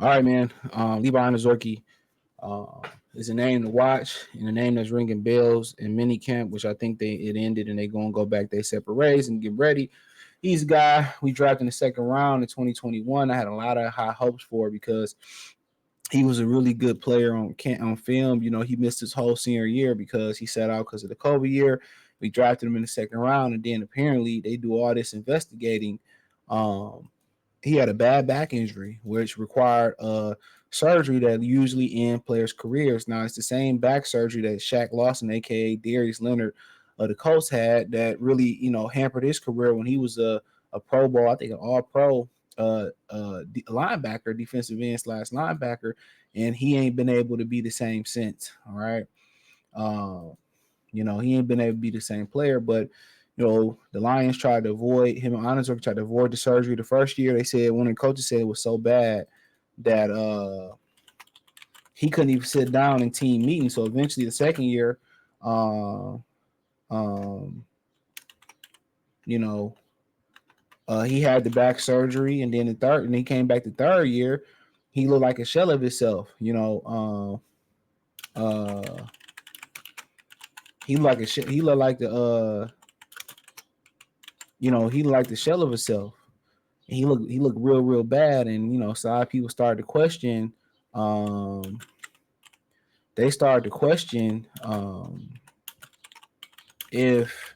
All right, man. Levi Onwuzurike uh, is a name to watch and a name that's ringing bells in mini camp, which I think it ended and they gonna go back they separate ways and get ready. He's a guy we drafted in the second round in 2021. I had a lot of high hopes for because he was a really good player on film. You know, he missed his whole senior year because he sat out because of the COVID year. We drafted him in the second round, and then apparently they do all this investigating. Um, he had a bad back injury, which required surgery that usually end players' careers. Now it's the same back surgery that Shaq Lawson, aka Darius Leonard, of the Colts had that really hampered his career when he was a Pro Bowl, I think an All Pro linebacker, defensive end slash linebacker, and he ain't been able to be the same since. All right, uh, he ain't been able to be the same player, but the Lions tried to avoid him. Honestly, tried to avoid the surgery the first year. They said one of the coaches said it was so bad that he couldn't even sit down in team meetings. So eventually, the second year, uh, um, you know, he had the back surgery, and then and he came back the third year. He looked like a shell of himself. He looked like he looked like he looked like the shell of himself. He looked real bad, and so a lot of people started to question. Um, they started to question if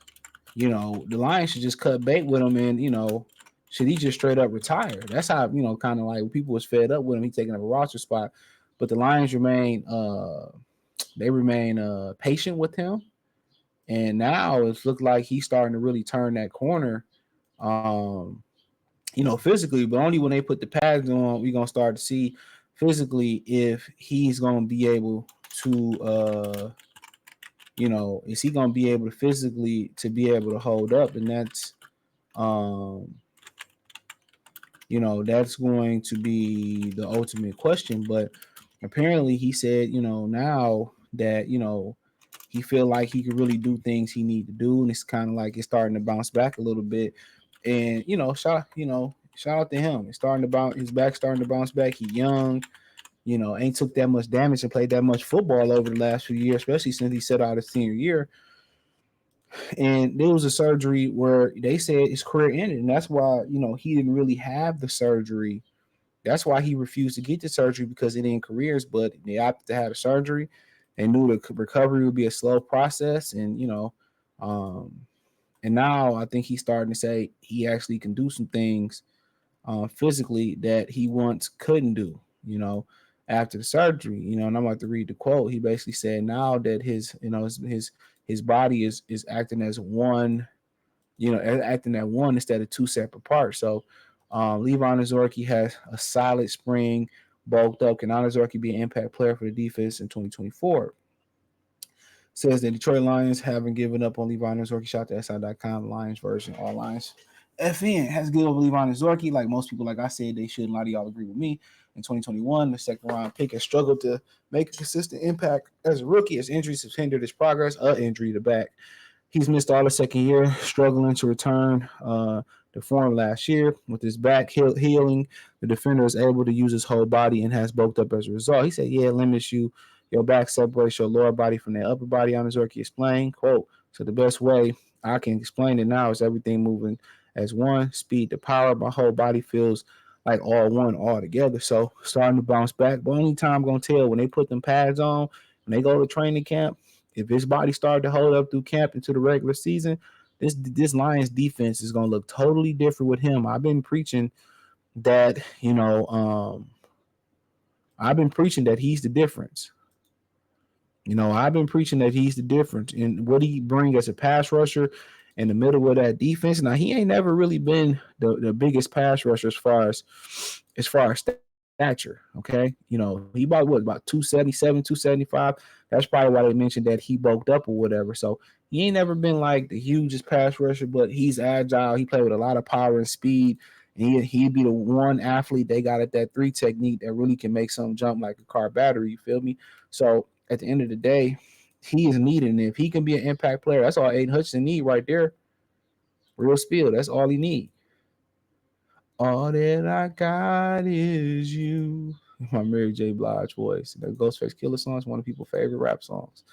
the Lions should just cut bait with him, and should he just straight up retire? That's how kind of like people was fed up with him. He taking up a roster spot, but the Lions remain patient with him, and now it's looked like he's starting to really turn that corner. Um, physically, but only when they put the pads on, we're gonna start to see physically if he's gonna be able to is he gonna be able to physically to be able to hold up, and um that's going to be the ultimate question. But apparently he said, now that he feel like he could really do things he need to do, and it's kind of like it's starting to bounce back a little bit. And shout out to him. It's starting to bounce. His back starting to bounce back. He young. Ain't took that much damage and played that much football over the last few years, especially since he set out his senior year. And there was a surgery where they said his career ended, and that's why he didn't really have the surgery. That's why he refused to get the surgery because it ended careers. But they opted to have the surgery. They knew the recovery would be a slow process, and um, and now I think he's starting to say he actually can do some things physically that he once couldn't do. After the surgery. And I'm about to read the quote. He basically said now that his body is acting as one, acting at one instead of two separate parts. So Levi Onwuzurike has a solid spring, bulked up. Can Onwuzurike be an impact player for the defense in 2024? Says the Detroit Lions haven't given up on Levi Onwuzurike. Shout to SI.com, Lions version, all Lions. FN has given up on Levi Onwuzurike. Like most people, like I said, they should. A lot of y'all agree with me. In 2021, the second round pick has struggled to make a consistent impact as a rookie, as injuries have hindered his progress. Injury to back. He's missed all the second year, struggling to return to form last year. With his back healing, the defender is able to use his whole body and has bulked up as a result. He said, yeah, it limits you. Your back separates your lower body from the upper body. Onwuzurike explained, quote, so the best way I can explain it now is everything moving as one, speed to power. My whole body feels like all one, all together. So starting to bounce back. But only time I'm going to tell when they put them pads on, when they go to training camp, if his body started to hold up through camp into the regular season, this Lions defense is going to look totally different with him. I've been preaching that, I've been preaching that he's the difference. I've been preaching that he's the difference in what he bring as a pass rusher in the middle of that defense. Now he ain't never really been the biggest pass rusher as far as stature. Okay, he about 277, 275. That's probably why they mentioned that he bulked up or whatever. So he ain't never been like the hugest pass rusher, but he's agile. He played with a lot of power and speed. And he'd be the one athlete they got at that three technique that really can make something jump like a car battery. You feel me? So at the end of the day, he is needed. And if he can be an impact player, that's all Aiden Hutchinson need right there. Real spill. That's all he need. All that I got is you. My Mary J. Blige voice. The Ghostface Killer song is one of people's favorite rap songs.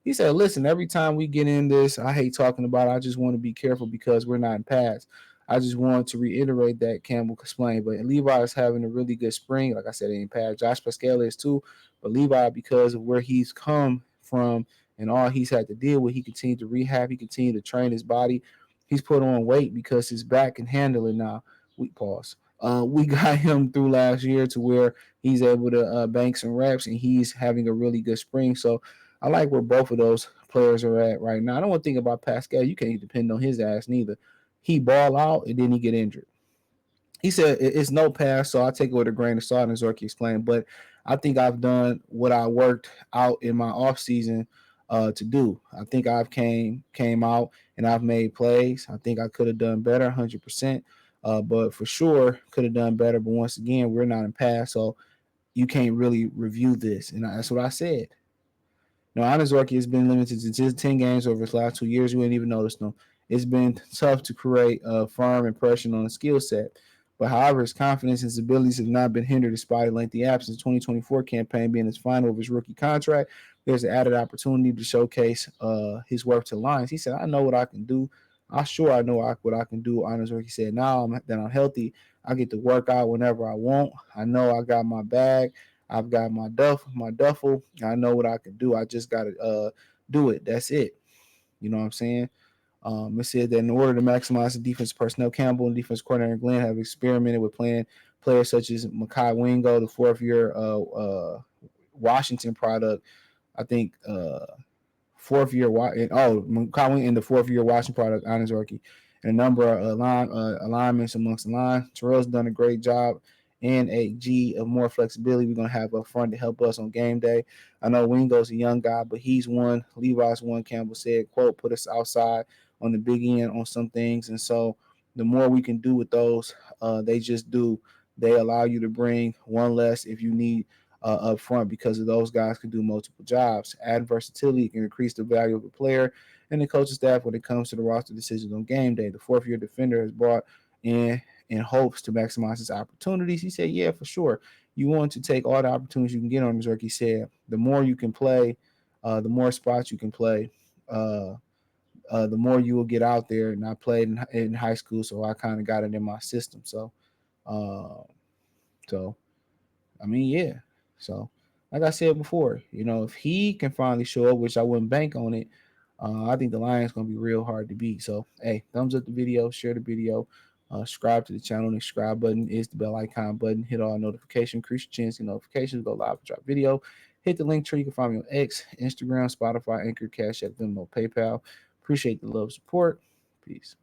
He said, listen, every time we get in this, I hate talking about it. I just want to be careful because we're not in pads. I just want to reiterate that Campbell explained. But Levi is having a really good spring. Like I said, in pad. Josh Pascal is too. But Levi, because of where he's come from and all he's had to deal with, he continued to rehab. He continued to train his body. He's put on weight because his back can handle it now. We pause. We got him through last year to where he's able to bank some reps and he's having a really good spring. So I like where both of those players are at right now. I don't want to think about Pascal. You can't depend on his ass neither. He ball out and then he get injured. He said it's no pass, so I take it with a grain of salt, and Zorky explained. But I think I've done what I worked out in my off season to do. I think I've came out and I've made plays. I think I could have done better, 100%. But for sure, could have done better. But once again, we're not in pass, so you can't really review this. And that's what I said. No, Onwuzurike has been limited to just 10 games over his last 2 years. You ain't even noticed them. It's been tough to create a firm impression on the skill set. But however, his confidence and his abilities have not been hindered despite a lengthy absence. The 2024 campaign being his final of his rookie contract, there's an added opportunity to showcase his work to the Lions. He said, I know what I can do. I know what I can do. Onwuzurike said, now that I'm healthy, I get to work out whenever I want. I know I got my bag. I've got my duffel. I know what I can do. I just got to do it. That's it. You know what I'm saying? It said that in order to maximize the defense personnel, Campbell and defense coordinator Glenn have experimented with playing players such as Makai Wingo, the fourth-year Washington product. I think fourth year Colin in the fourth year Washington product, Onwuzurike, and a number of alignments amongst the line. Terrell's done a great job and a G of more flexibility we're gonna have up front to help us on game day. I know Wingo's a young guy, but he's one. Levi's one. Campbell said, "quote Put us outside on the big end on some things," and so the more we can do with those, they just do. They allow you to bring one less if you need up front because of those guys can do multiple jobs. Add versatility can increase the value of a player and the coaching staff when it comes to the roster decisions on game day. The fourth year defender has brought in hopes to maximize his opportunities. He said, yeah, for sure. You want to take all the opportunities you can get on Missouri. He said, the more you can play, the more spots you can play, the more you will get out there. And I played in high school, so I kind of got it in my system. Uh, so I mean, yeah. So, like I said before, if he can finally show up, which I wouldn't bank on it, I think the Lions going to be real hard to beat. So, hey, thumbs up the video, share the video, subscribe to the channel. The subscribe button is the bell icon button. Hit all notifications, increase your chance to notifications, go live and drop video. Hit the link tree. You can find me on X, Instagram, Spotify, Anchor, Cash App, Venmo, PayPal. Appreciate the love, support. Peace.